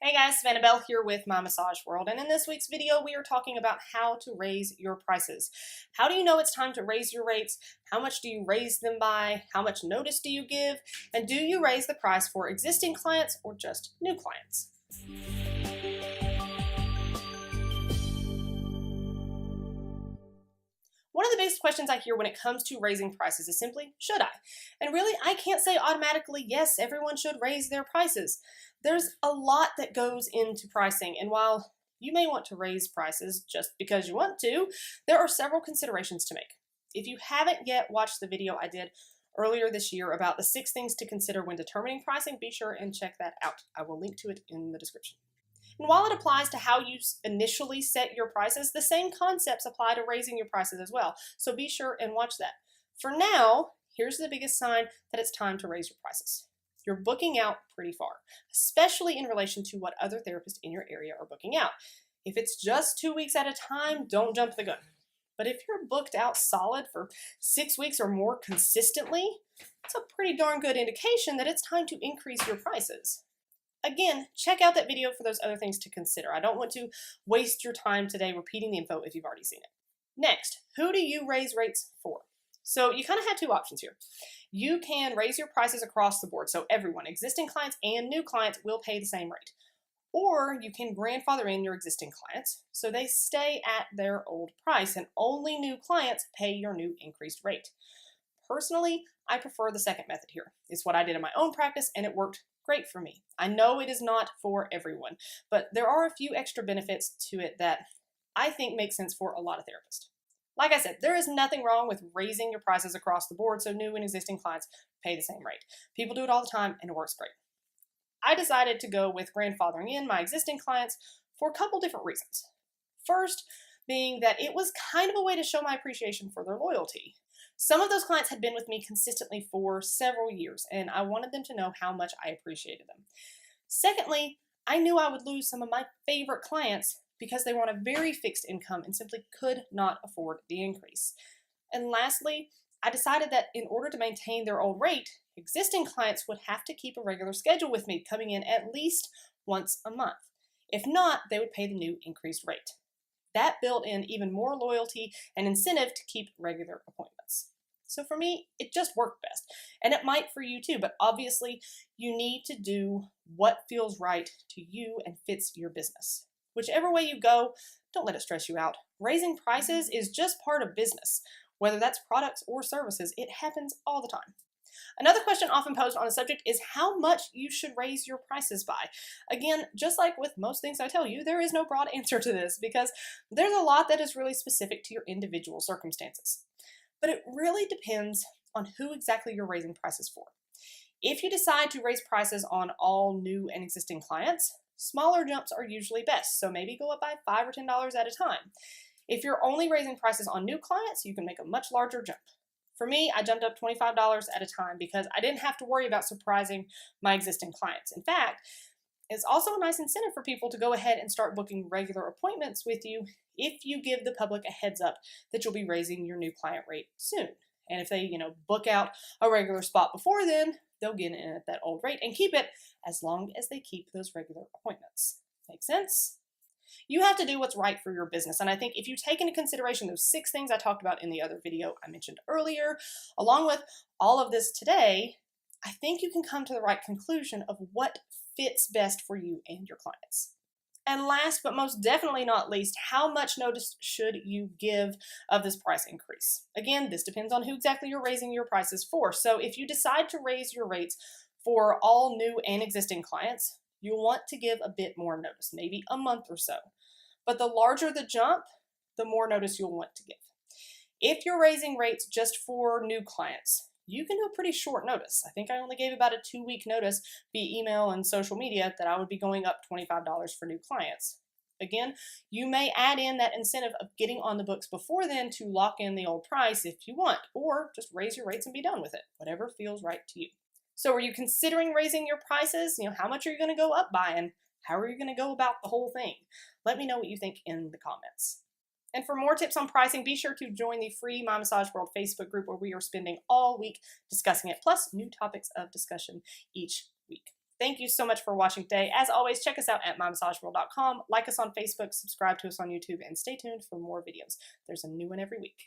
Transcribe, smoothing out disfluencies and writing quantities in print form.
Hey guys, Savannah Bell here with My Massage World, and in this week's video we are talking about how to raise your prices. How do you know it's time to raise your rates? How much do you raise them by? How much notice do you give? And do you raise the price for existing clients or just new clients? One of the biggest questions I hear when it comes to raising prices is simply, should I? And really, I can't say automatically, yes, everyone should raise their prices. There's a lot that goes into pricing, and while you may want to raise prices just because you want to, there are several considerations to make. If you haven't yet watched the video I did earlier this year about the 6 things to consider when determining pricing, be sure and check that out. I will link to it in the description. And while it applies to how you initially set your prices, the same concepts apply to raising your prices as well. So be sure and watch that. For now, here's the biggest sign that it's time to raise your prices. You're booking out pretty far, especially in relation to what other therapists in your area are booking out. If it's just 2 weeks at a time, don't jump the gun. But if you're booked out solid for 6 weeks or more consistently, it's a pretty darn good indication that it's time to increase your prices. Again, check out that video for those other things to consider. I don't want to waste your time today repeating the info if you've already seen it. Next, who do you raise rates for? So you kind of have 2 options here. You can raise your prices across the board, so everyone, existing clients and new clients, will pay the same rate. Or you can grandfather in your existing clients so they stay at their old price and only new clients pay your new increased rate. Personally, I prefer the second method here. It's what I did in my own practice and it worked great for me. I know it is not for everyone, but there are a few extra benefits to it that I think make sense for a lot of therapists. Like I said, there is nothing wrong with raising your prices across the board so new and existing clients pay the same rate. People do it all the time and it works great. I decided to go with grandfathering in my existing clients for a couple different reasons. First, being that it was kind of a way to show my appreciation for their loyalty. Some of those clients had been with me consistently for several years, and I wanted them to know how much I appreciated them. Secondly, I knew I would lose some of my favorite clients because they were on a very fixed income and simply could not afford the increase. And lastly, I decided that in order to maintain their old rate, existing clients would have to keep a regular schedule with me, coming in at least once a month. If not, they would pay the new increased rate. That built in even more loyalty and incentive to keep regular appointments. So for me, it just worked best. And it might for you too, but obviously you need to do what feels right to you and fits your business. Whichever way you go, don't let it stress you out. Raising prices is just part of business. Whether that's products or services, it happens all the time. Another question often posed on the subject is how much you should raise your prices by. Again, just like with most things I tell you, there is no broad answer to this because there's a lot that is really specific to your individual circumstances. But it really depends on who exactly you're raising prices for. If you decide to raise prices on all new and existing clients, smaller jumps are usually best, so maybe go up by $5 or $10 at a time. If you're only raising prices on new clients, you can make a much larger jump. For me, I jumped up $25 at a time because I didn't have to worry about surprising my existing clients. In fact, it's also a nice incentive for people to go ahead and start booking regular appointments with you if you give the public a heads up that you'll be raising your new client rate soon. And if they, book out a regular spot before then, they'll get in at that old rate and keep it as long as they keep those regular appointments. Make sense? You have to do what's right for your business. And I think if you take into consideration those 6 things I talked about in the other video I mentioned earlier, along with all of this today, I think you can come to the right conclusion of what fits best for you and your clients. And last but most definitely not least, how much notice should you give of this price increase? Again, this depends on who exactly you're raising your prices for. So if you decide to raise your rates for all new and existing clients, you'll want to give a bit more notice, maybe a month or so. But the larger the jump, the more notice you'll want to give. If you're raising rates just for new clients, you can do a pretty short notice. I think I only gave about a 2-week notice via email and social media that I would be going up $25 for new clients. Again, you may add in that incentive of getting on the books before then to lock in the old price if you want, or just raise your rates and be done with it, whatever feels right to you. So are you considering raising your prices? How much are you going to go up by and how are you going to go about the whole thing? Let me know what you think in the comments. And for more tips on pricing, be sure to join the free My Massage World Facebook group where we are spending all week discussing it, plus new topics of discussion each week. Thank you so much for watching today. As always, check us out at mymassageworld.com, like us on Facebook, subscribe to us on YouTube, and stay tuned for more videos. There's a new one every week.